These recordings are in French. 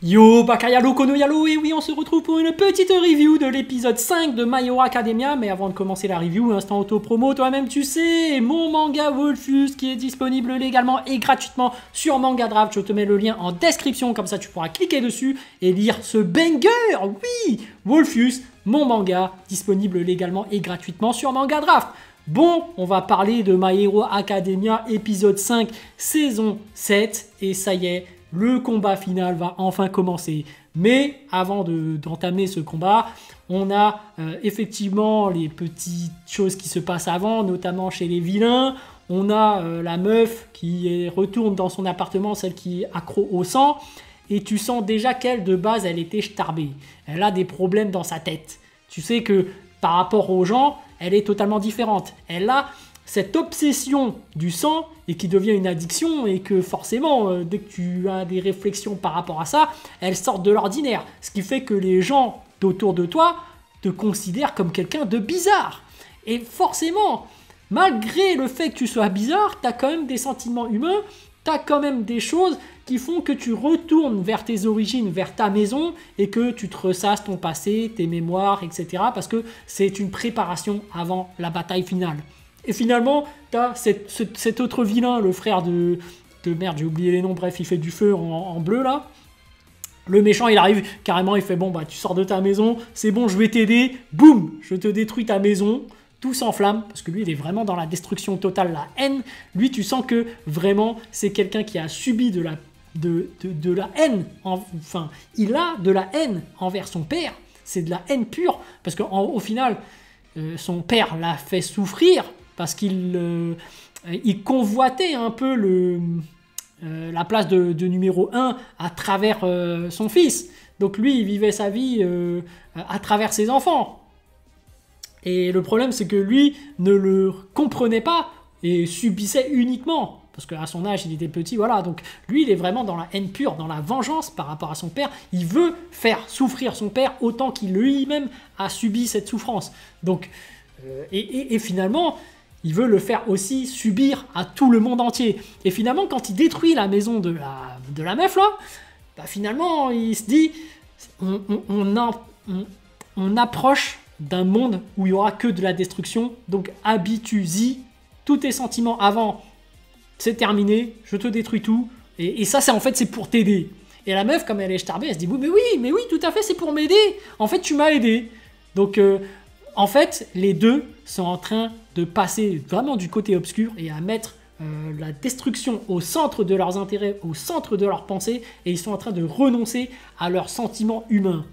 Yo, Bakayalo, Kono Yalo, et oui, on se retrouve pour une petite review de l'épisode 5 de My Hero Academia. Mais avant de commencer la review, instant auto-promo, toi-même tu sais, mon manga Wolfus qui est disponible légalement et gratuitement sur Manga Draft. Je te mets le lien en description, comme ça tu pourras cliquer dessus et lire ce banger. Oui, Wolfus, mon manga, disponible légalement et gratuitement sur Manga Draft. Bon, on va parler de My Hero Academia, épisode 5, saison 7, et ça y est, le combat final va enfin commencer. Mais avant d'entamer ce combat, on a effectivement les petites choses qui se passent avant, notamment chez les vilains. On a la meuf qui retourne dans son appartement, celle qui est accro au sang. Et tu sens déjà qu'elle, de base, elle était starbée. Elle a des problèmes dans sa tête. Tu sais que par rapport aux gens, elle est totalement différente. Elle a cette obsession du sang et qui devient une addiction et que forcément, dès que tu as des réflexions par rapport à ça, elles sortent de l'ordinaire. Ce qui fait que les gens autour de toi te considèrent comme quelqu'un de bizarre. Et forcément, malgré le fait que tu sois bizarre, tu as quand même des sentiments humains, tu as quand même des choses qui font que tu retournes vers tes origines, vers ta maison et que tu te ressasses ton passé, tes mémoires, etc. Parce que c'est une préparation avant la bataille finale. Et finalement, tu as cet autre vilain, le frère de merde, j'ai oublié les noms, bref, il fait du feu en bleu là. Le méchant, il arrive carrément, il fait bon, bah tu sors de ta maison, c'est bon, je vais t'aider, boum, je te détruis ta maison, tout s'enflamme, parce que lui, il est vraiment dans la destruction totale, la haine. Lui, tu sens que vraiment, c'est quelqu'un qui a subi de la haine, enfin, il a de la haine envers son père, c'est de la haine pure, parce qu'au final, son père l'a fait souffrir, parce qu'il convoitait un peu la place de numéro 1 à travers son fils. Donc lui, il vivait sa vie à travers ses enfants. Et le problème, c'est que lui ne le comprenait pas et subissait uniquement. Parce qu'à son âge, il était petit, voilà. Donc lui, il est vraiment dans la haine pure, dans la vengeance par rapport à son père. Il veut faire souffrir son père autant qu'il lui-même a subi cette souffrance. Donc, et finalement, il veut le faire aussi subir à tout le monde entier. Et finalement, quand il détruit la maison de la meuf, là, bah finalement, il se dit, on approche d'un monde où il n'y aura que de la destruction. Donc, habitue-y. Tous tes sentiments avant, c'est terminé. Je te détruis tout. Et ça, c'est en fait, c'est pour t'aider. Et la meuf, comme elle est starbée, elle se dit, mais oui, tout à fait, c'est pour m'aider. En fait, tu m'as aidé. Donc, en fait, les deux sont en train de passer vraiment du côté obscur et à mettre la destruction au centre de leurs intérêts, au centre de leurs pensées, et ils sont en train de renoncer à leurs sentiments humains.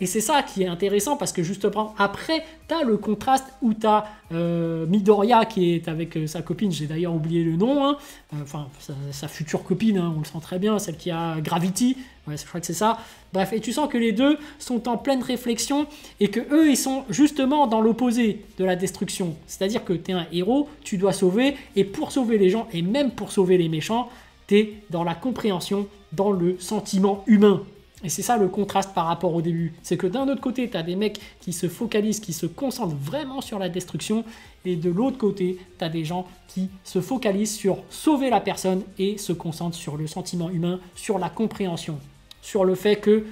Et c'est ça qui est intéressant parce que justement, après, tu as le contraste où tu as Midoriya qui est avec sa copine, j'ai d'ailleurs oublié le nom, hein, enfin sa future copine, hein, on le sent très bien, celle qui a Gravity, ouais, je crois que c'est ça. Bref, et tu sens que les deux sont en pleine réflexion et que eux, ils sont justement dans l'opposé de la destruction. C'est-à-dire que tu es un héros, tu dois sauver, et pour sauver les gens, et même pour sauver les méchants, tu es dans la compréhension, dans le sentiment humain. Et c'est ça le contraste par rapport au début. C'est que d'un autre côté, tu as des mecs qui se focalisent, qui se concentrent vraiment sur la destruction. Et de l'autre côté, tu as des gens qui se focalisent sur sauver la personne et se concentrent sur le sentiment humain, sur la compréhension. Sur le fait que,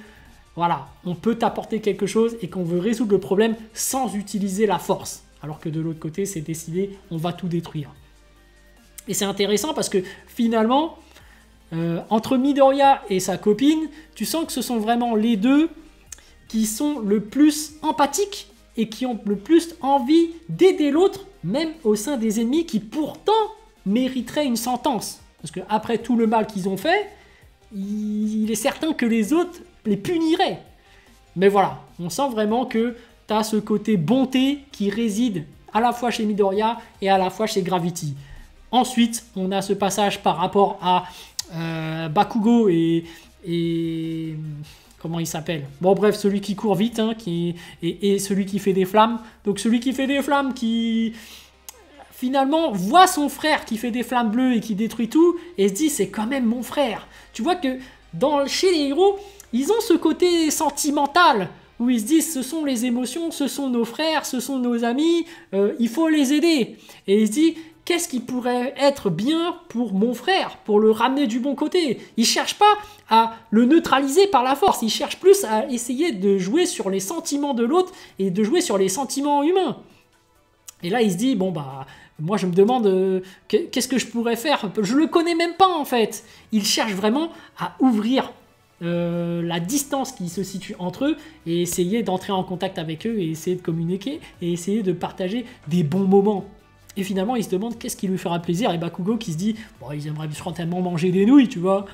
voilà, on peut t'apporter quelque chose et qu'on veut résoudre le problème sans utiliser la force. Alors que de l'autre côté, c'est décidé, on va tout détruire. Et c'est intéressant parce que finalement, entre Midoriya et sa copine, tu sens que ce sont vraiment les deux qui sont le plus empathiques et qui ont le plus envie d'aider l'autre, même au sein des ennemis qui pourtant mériteraient une sentence. Parce qu'après tout le mal qu'ils ont fait, il est certain que les autres les puniraient. Mais voilà, on sent vraiment que tu as ce côté bonté qui réside à la fois chez Midoriya et à la fois chez Gravity. Ensuite, on a ce passage par rapport à Bakugo et comment il s'appelle, bon bref, celui qui court vite, hein, et celui qui fait des flammes. Donc celui qui fait des flammes qui finalement voit son frère qui fait des flammes bleues et qui détruit tout et se dit c'est quand même mon frère. Tu vois que chez les héros, ils ont ce côté sentimental où ils se disent ce sont les émotions, ce sont nos frères, ce sont nos amis, il faut les aider. Et il se dit qu'est-ce qui pourrait être bien pour mon frère, pour le ramener du bon côté. Il cherche pas à le neutraliser par la force, il cherche plus à essayer de jouer sur les sentiments de l'autre et de jouer sur les sentiments humains. Et là, il se dit, bon, bah, moi, je me demande qu'est-ce que je pourrais faire. Je le connais même pas, en fait. Il cherche vraiment à ouvrir la distance qui se situe entre eux et essayer d'entrer en contact avec eux et essayer de communiquer et essayer de partager des bons moments. Et finalement, il se demande qu'est-ce qui lui fera plaisir. Et Bakugo qui se dit, bon, ils aimeraient certainement manger des nouilles, tu vois.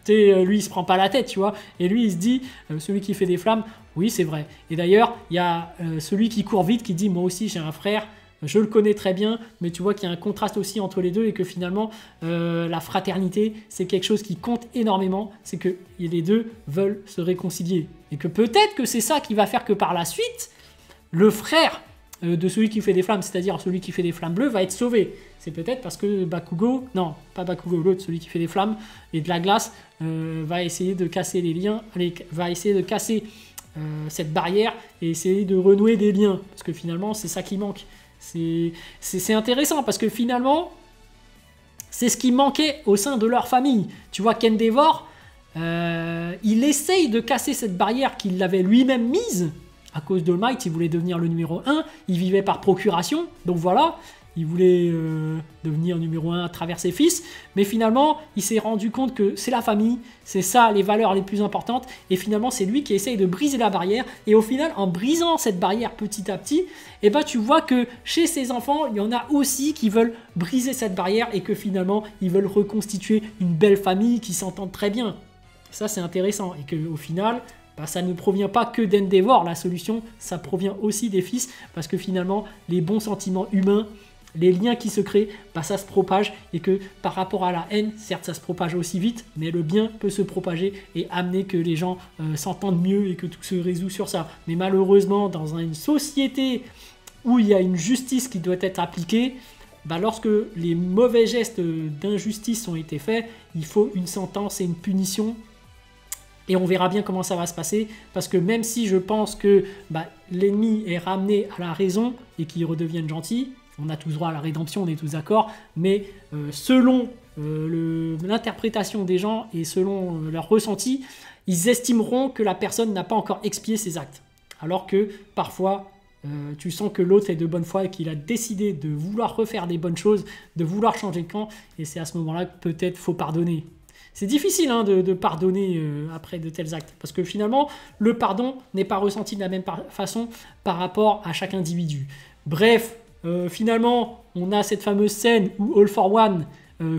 Lui, il se prend pas la tête, tu vois. Et lui, il se dit, celui qui fait des flammes, oui, c'est vrai. Et d'ailleurs, il y a celui qui court vite qui dit, moi aussi, j'ai un frère. Je le connais très bien, mais tu vois qu'il y a un contraste aussi entre les deux et que finalement, la fraternité, c'est quelque chose qui compte énormément. C'est que les deux veulent se réconcilier. Et que peut-être que c'est ça qui va faire que par la suite, le frère de celui qui fait des flammes, c'est-à-dire celui qui fait des flammes bleues, va être sauvé. C'est peut-être parce que Bakugo, non, pas Bakugo, l'autre, celui qui fait des flammes et de la glace, va essayer de casser les liens, va essayer de casser cette barrière et essayer de renouer des liens. Parce que finalement, c'est ça qui manque. C'est intéressant parce que finalement, c'est ce qui manquait au sein de leur famille. Tu vois, Kendevor, il essaye de casser cette barrière qu'il avait lui-même mise. À cause d'All Might, il voulait devenir le numéro 1. Il vivait par procuration. Donc voilà, il voulait devenir numéro 1 à travers ses fils. Mais finalement, il s'est rendu compte que c'est la famille. C'est ça, les valeurs les plus importantes. Et finalement, c'est lui qui essaye de briser la barrière. Et au final, en brisant cette barrière petit à petit, eh ben, tu vois que chez ses enfants, il y en a aussi qui veulent briser cette barrière et que finalement, ils veulent reconstituer une belle famille qui s'entende très bien. Ça, c'est intéressant. Et qu'au final, bah, ça ne provient pas que d'Endeavor, la solution, ça provient aussi des fils, parce que finalement, les bons sentiments humains, les liens qui se créent, bah, ça se propage, et que par rapport à la haine, certes, ça se propage aussi vite, mais le bien peut se propager et amener que les gens s'entendent mieux et que tout se résout sur ça. Mais malheureusement, dans une société où il y a une justice qui doit être appliquée, bah, lorsque les mauvais gestes d'injustice ont été faits, il faut une sentence et une punition. Et on verra bien comment ça va se passer, parce que même si je pense que bah, l'ennemi est ramené à la raison et qu'il redevienne gentil, on a tous droit à la rédemption, on est tous d'accord, mais selon l'interprétation des gens et selon leur ressenti, ils estimeront que la personne n'a pas encore expié ses actes. Alors que parfois, tu sens que l'autre est de bonne foi et qu'il a décidé de vouloir refaire des bonnes choses, de vouloir changer de camp, et c'est à ce moment-là que peut-être faut pardonner. C'est difficile hein, de pardonner après de tels actes, parce que finalement, le pardon n'est pas ressenti de la même façon par rapport à chaque individu. Bref, finalement, on a cette fameuse scène où All for One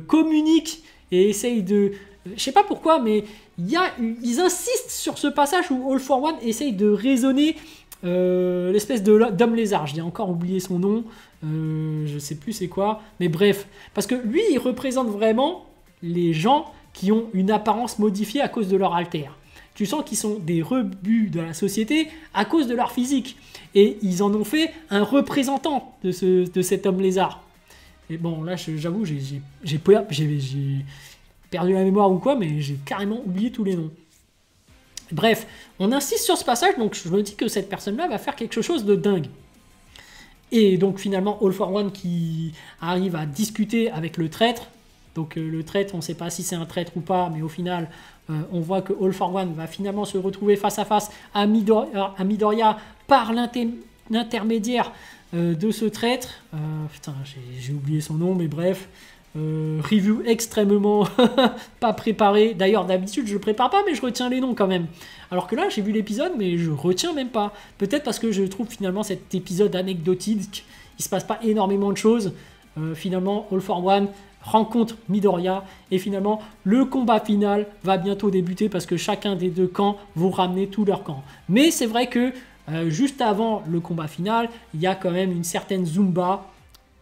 communique et essaye de... je sais pas pourquoi, mais ils insistent sur ce passage où All for One essaye de raisonner l'espèce d'homme lézard. J'ai encore oublié son nom, je sais plus c'est quoi, mais bref. Parce que lui, il représente vraiment les gens qui ont une apparence modifiée à cause de leur alter. Tu sens qu'ils sont des rebuts de la société à cause de leur physique. Et ils en ont fait un représentant de cet homme lézard. Et bon, là, j'avoue, j'ai perdu la mémoire ou quoi, mais j'ai carrément oublié tous les noms. Bref, on insiste sur ce passage, donc je me dis que cette personne-là va faire quelque chose de dingue. Et donc finalement, All for One qui arrive à discuter avec le traître. Donc le traître, on ne sait pas si c'est un traître ou pas, mais au final, on voit que All for One va finalement se retrouver face à face à Midoriya par l'intermédiaire de ce traître. Putain, j'ai oublié son nom, mais bref. Review extrêmement pas préparé. D'ailleurs, d'habitude, je ne prépare pas, mais je retiens les noms quand même. Alors que là, j'ai vu l'épisode, mais je retiens même pas. Peut-être parce que je trouve finalement cet épisode anecdotique. Il se passe pas énormément de choses. Finalement, All for One rencontre Midoriya et finalement le combat final va bientôt débuter parce que chacun des deux camps vont ramener tout leur camp. Mais c'est vrai que juste avant le combat final, il y a quand même une certaine Zumba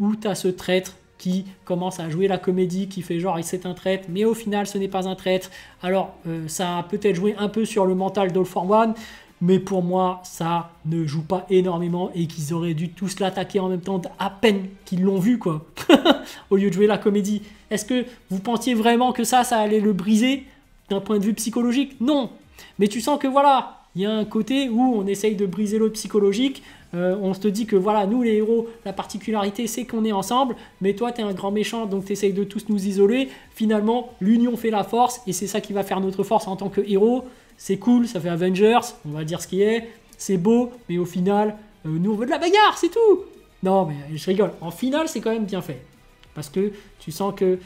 où tu as ce traître qui commence à jouer la comédie, qui fait genre c'est un traître, mais au final ce n'est pas un traître. Alors ça a peut-être joué un peu sur le mental d'All for One, mais pour moi ça ne joue pas énormément et qu'ils auraient dû tous l'attaquer en même temps à peine qu'ils l'ont vu quoi. Au lieu de jouer la comédie. Est-ce que vous pensiez vraiment que ça allait le briser d'un point de vue psychologique? Non. Mais tu sens que voilà, il y a un côté où on essaye de briser le psychologique. On se dit que voilà, nous les héros, la particularité c'est qu'on est ensemble, mais toi tu es un grand méchant donc tu essayes de tous nous isoler. Finalement, l'union fait la force et c'est ça qui va faire notre force en tant que héros. C'est cool, ça fait Avengers, on va dire ce qui est. C'est beau, mais au final, nous on veut de la bagarre, c'est tout. Non, mais je rigole. En finale, c'est quand même bien fait. Parce que tu sens que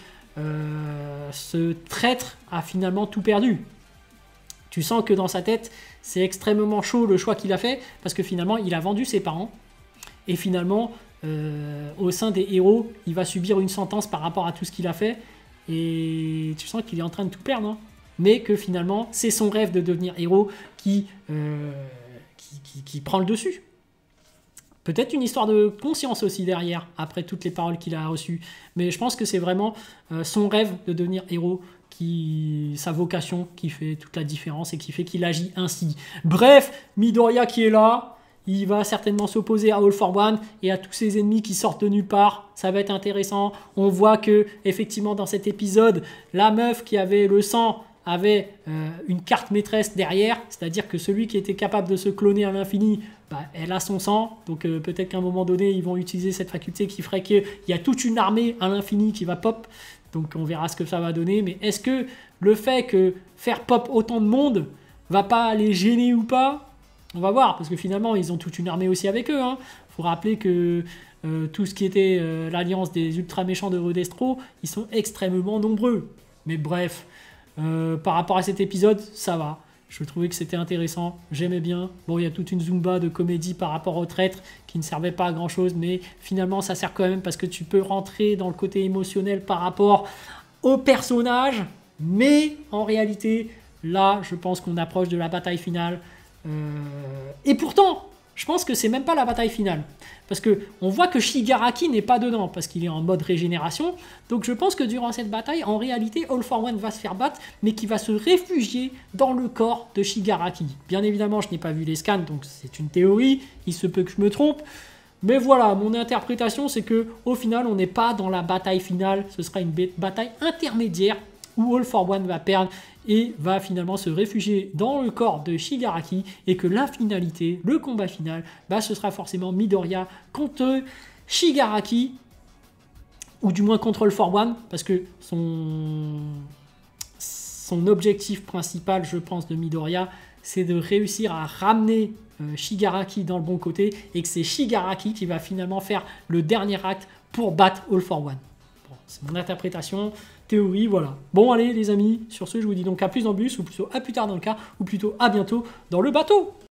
ce traître a finalement tout perdu. Tu sens que dans sa tête, c'est extrêmement chaud le choix qu'il a fait, parce que finalement, il a vendu ses parents. Et finalement, au sein des héros, il va subir une sentence par rapport à tout ce qu'il a fait. Et tu sens qu'il est en train de tout perdre. Hein. Mais que finalement, c'est son rêve de devenir héros qui prend le dessus. Peut-être une histoire de conscience aussi derrière, après toutes les paroles qu'il a reçues. Mais je pense que c'est vraiment son rêve de devenir héros, sa vocation qui fait toute la différence et qui fait qu'il agit ainsi. Bref, Midoriya qui est là, il va certainement s'opposer à All for One et à tous ses ennemis qui sortent de nulle part. Ça va être intéressant. On voit que, effectivement, dans cet épisode, la meuf qui avait le sang avait une carte maîtresse derrière, c'est-à-dire que celui qui était capable de se cloner à l'infini, elle a son sang, donc peut-être qu'à un moment donné, ils vont utiliser cette faculté qui ferait qu'il y a toute une armée à l'infini qui va pop, donc on verra ce que ça va donner, mais est-ce que le fait que faire pop autant de monde va pas les gêner ou pas? On va voir, parce que finalement, ils ont toute une armée aussi avec eux, hein. Faut rappeler que tout ce qui était l'alliance des ultra méchants de Redestro, ils sont extrêmement nombreux, mais bref... par rapport à cet épisode, ça va. Je trouvais que c'était intéressant, j'aimais bien. Bon, il y a toute une zumba de comédie par rapport au traître qui ne servait pas à grand chose, mais finalement ça sert quand même parce que tu peux rentrer dans le côté émotionnel par rapport au personnage. Mais en réalité, là, je pense qu'on approche de la bataille finale. Et pourtant, je pense que c'est même pas la bataille finale. Parce qu'on voit que Shigaraki n'est pas dedans, parce qu'il est en mode régénération. Donc je pense que durant cette bataille, en réalité, All for One va se faire battre, mais qui va se réfugier dans le corps de Shigaraki. Bien évidemment, je n'ai pas vu les scans, donc c'est une théorie, il se peut que je me trompe. Mais voilà, mon interprétation, c'est que au final, on n'est pas dans la bataille finale, ce sera une bataille intermédiaire, où All for One va perdre et va finalement se réfugier dans le corps de Shigaraki et que la finalité, le combat final, ce sera forcément Midoriya contre Shigaraki ou du moins contre All for One parce que son objectif principal, je pense, de Midoriya, c'est de réussir à ramener Shigaraki dans le bon côté et que c'est Shigaraki qui va finalement faire le dernier acte pour battre All for One. Bon, c'est mon interprétation. Théorie, voilà. Bon, allez, les amis, sur ce, je vous dis donc à plus dans le bus, ou plutôt à plus tard dans le car, ou plutôt à bientôt dans le bateau.